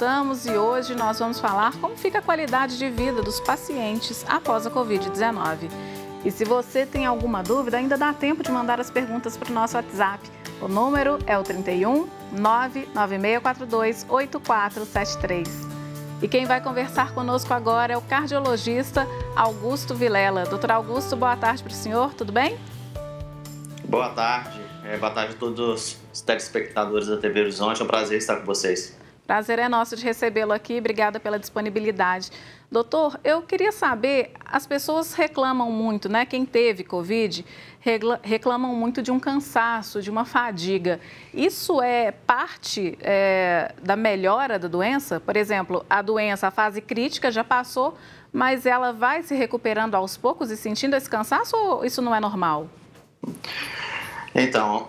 voltamos e hoje nós vamos falar como fica a qualidade de vida dos pacientes após a Covid-19. E se você tem alguma dúvida, ainda dá tempo de mandar as perguntas para o nosso WhatsApp. O número é o 31 99642 8473. E quem vai conversar conosco agora é o cardiologista Augusto Vilela. Doutor Augusto, boa tarde para o senhor, tudo bem? Boa tarde. Boa tarde a todos os telespectadores da TV Horizonte. É um prazer estar com vocês. Prazer é nosso de recebê-lo aqui. Obrigada pela disponibilidade. Doutor, eu queria saber, as pessoas reclamam muito, né? Quem teve Covid reclamam muito de um cansaço, de uma fadiga. Isso é parte da melhora da doença? Por exemplo, a doença, a fase crítica já passou, mas ela vai se recuperando aos poucos e sentindo esse cansaço ou isso não é normal? Então,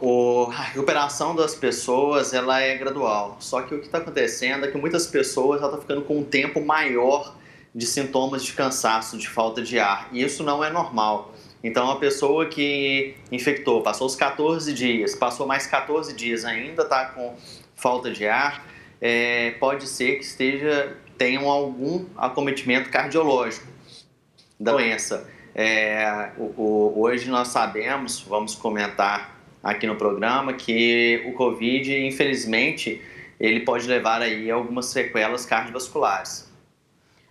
a recuperação das pessoas, ela é gradual. Só que o que está acontecendo é que muitas pessoas estão ficando com um tempo maior de sintomas de cansaço, de falta de ar. E isso não é normal. Então, a pessoa que infectou, passou os 14 dias, passou mais 14 dias, ainda está com falta de ar, pode ser que tenham algum acometimento cardiológico da doença. Hoje nós sabemos, vamos comentar aqui no programa, que o Covid, infelizmente, ele pode levar aí a algumas sequelas cardiovasculares.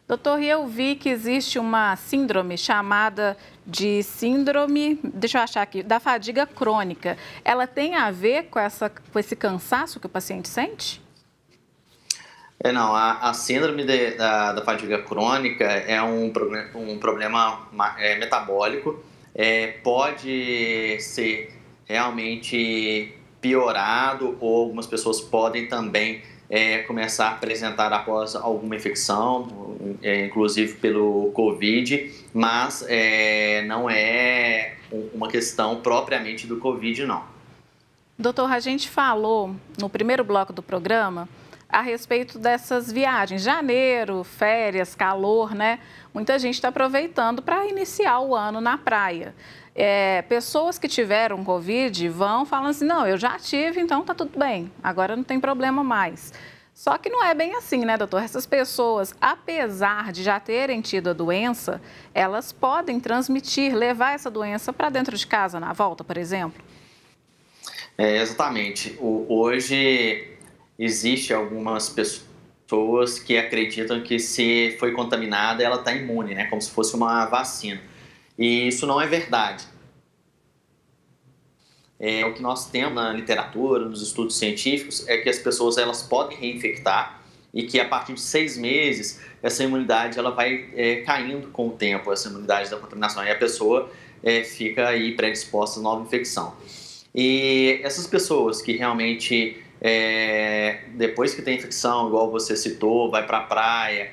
Doutor, e eu vi que existe uma síndrome chamada de síndrome, deixa eu achar aqui, da fadiga crônica. Ela tem a ver com esse cansaço que o paciente sente? Não, a síndrome da fadiga crônica é um problema metabólico, pode ser realmente piorado ou algumas pessoas podem também começar a apresentar após alguma infecção, inclusive pelo Covid, mas não é uma questão propriamente do Covid, não. Doutor, a gente falou no primeiro bloco do programa a respeito dessas viagens, janeiro, férias, calor, né? Muita gente está aproveitando para iniciar o ano na praia. Pessoas que tiveram Covid vão falando assim, não, eu já tive, então tá tudo bem, agora não tem problema mais. Só que não é bem assim, né, doutor? Essas pessoas, apesar de já terem tido a doença, elas podem transmitir, levar essa doença para dentro de casa, na volta, por exemplo? Exatamente. Hoje existe algumas pessoas que acreditam que se foi contaminada, ela está imune, né? Como se fosse uma vacina. E isso não é verdade. O que nós temos na literatura, nos estudos científicos, é que as pessoas elas podem reinfectar e que a partir de 6 meses essa imunidade ela vai caindo com o tempo, essa imunidade da contaminação, e a pessoa fica aí predisposta a nova infecção. E essas pessoas que realmente depois que tem infecção, igual você citou, vai para a praia,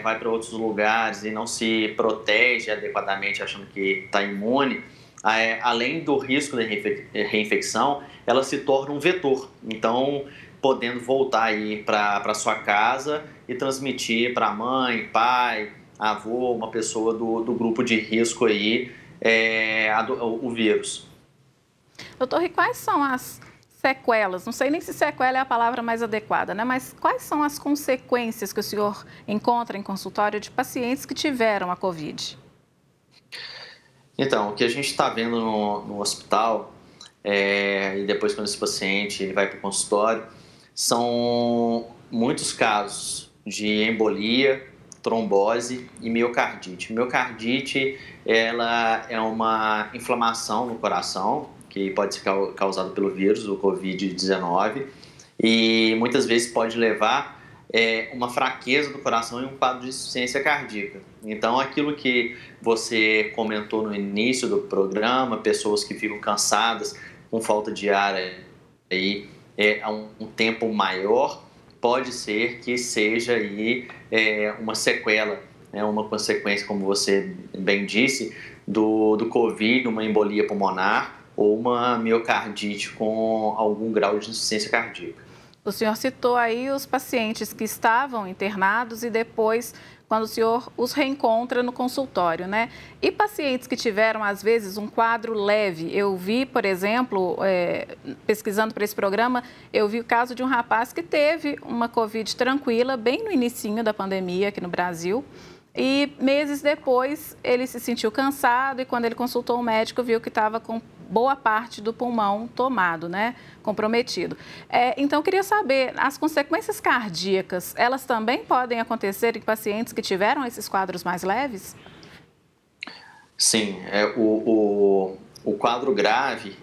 vai para outros lugares e não se protege adequadamente achando que está imune, além do risco de reinfecção, ela se torna um vetor. Então, podendo voltar aí para sua casa e transmitir para mãe, pai, avô, uma pessoa do grupo de risco aí, o vírus. Doutor, e quais são as sequelas? Não sei nem se sequela é a palavra mais adequada, né? Mas quais são as consequências que o senhor encontra em consultório de pacientes que tiveram a Covid? Então, o que a gente está vendo no hospital, e depois quando esse paciente ele vai para o consultório, são muitos casos de embolia, trombose e miocardite. Miocardite, ela é uma inflamação no coração, que pode ser causado pelo vírus, o Covid-19, e muitas vezes pode levar uma fraqueza do coração e um quadro de insuficiência cardíaca. Então, aquilo que você comentou no início do programa, pessoas que ficam cansadas, com falta de ar aí, há um tempo maior, pode ser que seja aí uma sequela, uma consequência, como você bem disse, do Covid, uma embolia pulmonar, ou uma miocardite com algum grau de insuficiência cardíaca. O senhor citou aí os pacientes que estavam internados e depois, quando o senhor os reencontra no consultório, né? E pacientes que tiveram, às vezes, um quadro leve. Eu vi, por exemplo, pesquisando para esse programa, eu vi o caso de um rapaz que teve uma Covid tranquila, bem no inicinho da pandemia aqui no Brasil. E meses depois ele se sentiu cansado e quando ele consultou o médico viu que estava com boa parte do pulmão tomado, né? Comprometido. Então, eu queria saber, as consequências cardíacas, elas também podem acontecer em pacientes que tiveram esses quadros mais leves? Sim, o quadro grave,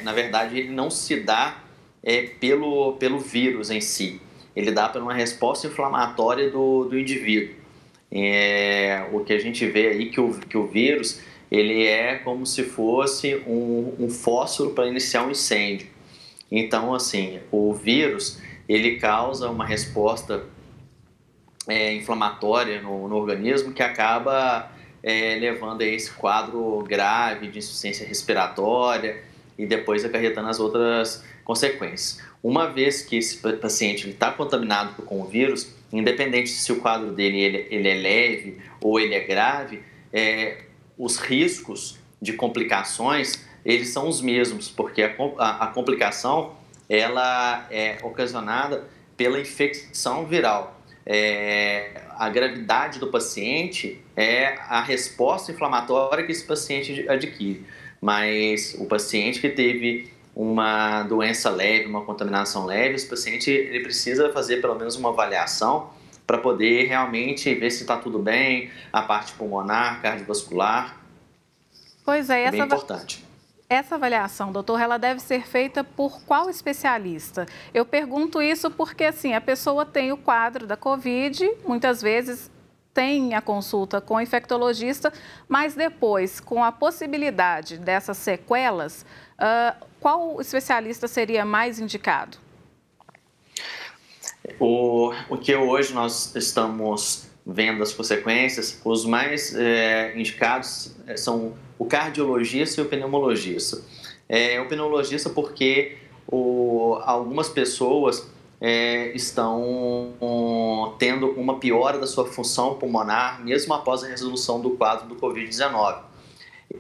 na verdade, ele não se dá pelo vírus em si. Ele dá por uma resposta inflamatória do indivíduo. O que a gente vê aí que o vírus ele é como se fosse um fósforo para iniciar um incêndio. Então, assim, o vírus ele causa uma resposta inflamatória no organismo que acaba levando a esse quadro grave de insuficiência respiratória e depois acarretando as outras consequências. Uma vez que esse paciente está contaminado com o vírus, independente se o quadro dele ele é leve ou ele é grave, os riscos de complicações eles são os mesmos, porque a complicação ela é ocasionada pela infecção viral. A gravidade do paciente é a resposta inflamatória que esse paciente adquire, mas o paciente que teve uma doença leve, uma contaminação leve, esse paciente ele precisa fazer pelo menos uma avaliação para poder realmente ver se está tudo bem, a parte pulmonar, cardiovascular. Pois é, bem importante. Essa avaliação, doutor, ela deve ser feita por qual especialista? Eu pergunto isso porque, assim, a pessoa tem o quadro da Covid, muitas vezes tem a consulta com o infectologista, mas depois, com a possibilidade dessas sequelas, qual especialista seria mais indicado? O que hoje nós estamos vendo as consequências, os mais indicados são o cardiologista e o pneumologista. O pneumologista porque algumas pessoas estão tendo uma piora da sua função pulmonar, mesmo após a resolução do quadro do Covid-19.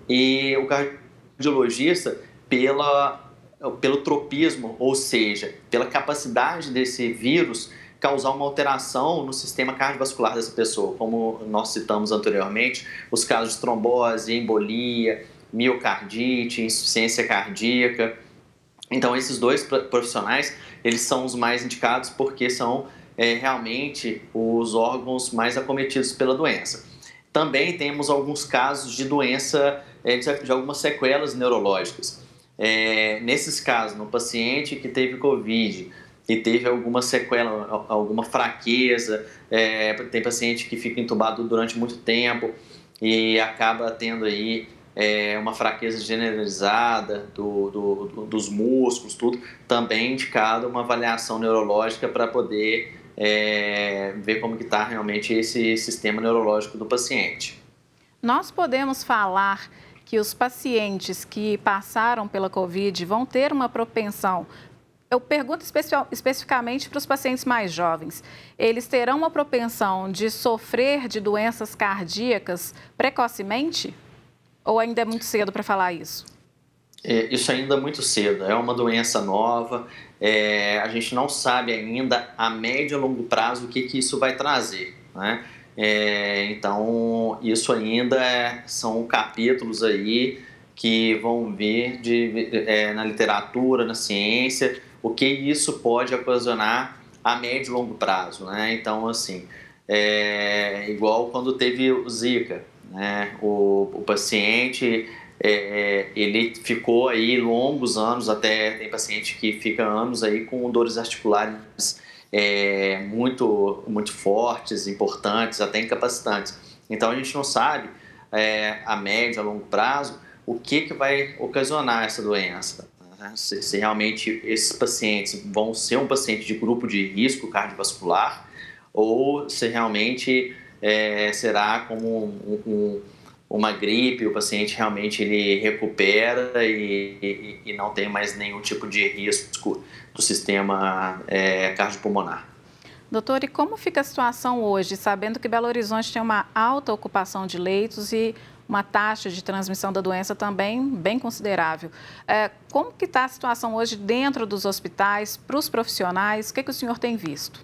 E o cardiologista, pelo tropismo, ou seja, pela capacidade desse vírus causar uma alteração no sistema cardiovascular dessa pessoa, como nós citamos anteriormente, os casos de trombose, embolia, miocardite, insuficiência cardíaca. Então, esses dois profissionais, eles são os mais indicados porque são realmente os órgãos mais acometidos pela doença. Também temos alguns casos de doença, de algumas sequelas neurológicas. Nesses casos, no paciente que teve Covid e teve alguma sequela, alguma fraqueza, tem paciente que fica entubado durante muito tempo e acaba tendo aí uma fraqueza generalizada dos músculos, tudo, também é indicado uma avaliação neurológica para poder ver como que está realmente esse sistema neurológico do paciente. Nós podemos falar que os pacientes que passaram pela Covid vão ter uma propensão. Eu pergunto especificamente para os pacientes mais jovens. Eles terão uma propensão de sofrer de doenças cardíacas precocemente? Ou ainda é muito cedo para falar isso? Isso ainda é muito cedo. É uma doença nova. A gente não sabe ainda a médio e longo prazo o que isso vai trazer, né? Então, isso ainda são capítulos aí que vão vir na literatura, na ciência, o que isso pode ocasionar a médio e longo prazo, né? Então, assim, igual quando teve o Zika, né? O paciente, ele ficou aí longos anos, até tem paciente que fica anos aí com dores articulares muito, muito fortes, importantes, até incapacitantes. Então, a gente não sabe a médio, a longo prazo, o que vai ocasionar essa doença. Se realmente esses pacientes vão ser um paciente de grupo de risco cardiovascular ou se realmente será como uma gripe, o paciente realmente ele recupera e não tem mais nenhum tipo de risco do sistema cardiopulmonar. Doutor, e como fica a situação hoje, sabendo que Belo Horizonte tem uma alta ocupação de leitos e uma taxa de transmissão da doença também bem considerável? Como que está a situação hoje dentro dos hospitais, para os profissionais? O que o senhor tem visto?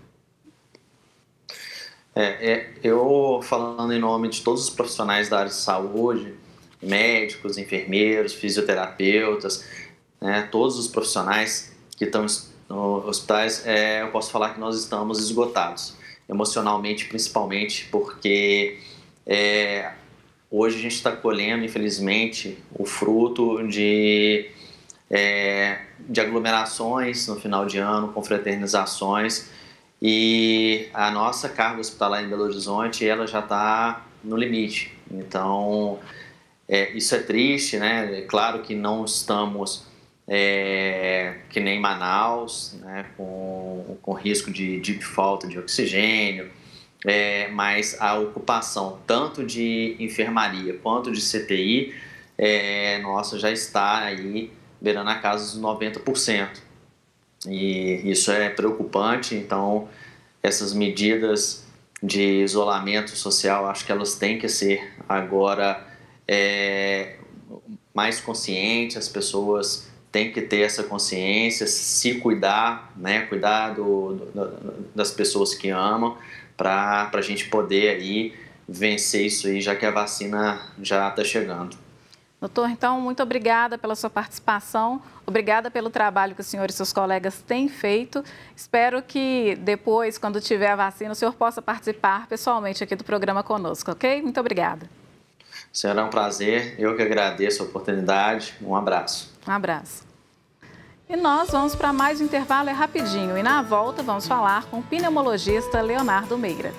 Eu, falando em nome de todos os profissionais da área de saúde, médicos, enfermeiros, fisioterapeutas, né, todos os profissionais que estão nos hospitais, eu posso falar que nós estamos esgotados, emocionalmente principalmente, porque hoje a gente está colhendo, infelizmente, o fruto de aglomerações no final de ano, confraternizações, e a nossa carga hospitalar em Belo Horizonte, ela já está no limite. Então, isso é triste, né? É claro que não estamos que nem Manaus, né? com risco de falta de oxigênio, mas a ocupação tanto de enfermaria quanto de CTI, nossa, já está aí beirando a casa dos 90%. E isso é preocupante, então essas medidas de isolamento social, acho que elas têm que ser agora mais conscientes, as pessoas têm que ter essa consciência, se cuidar, né, cuidar das pessoas que amam, para a gente poder aí vencer isso aí, já que a vacina já está chegando. Doutor, então, muito obrigada pela sua participação, obrigada pelo trabalho que o senhor e seus colegas têm feito. Espero que depois, quando tiver a vacina, o senhor possa participar pessoalmente aqui do programa conosco, ok? Muito obrigada. Será um prazer, eu que agradeço a oportunidade. Um abraço. Um abraço. E nós vamos para mais um intervalo, rapidinho. E na volta vamos falar com o pneumologista Leonardo Meira.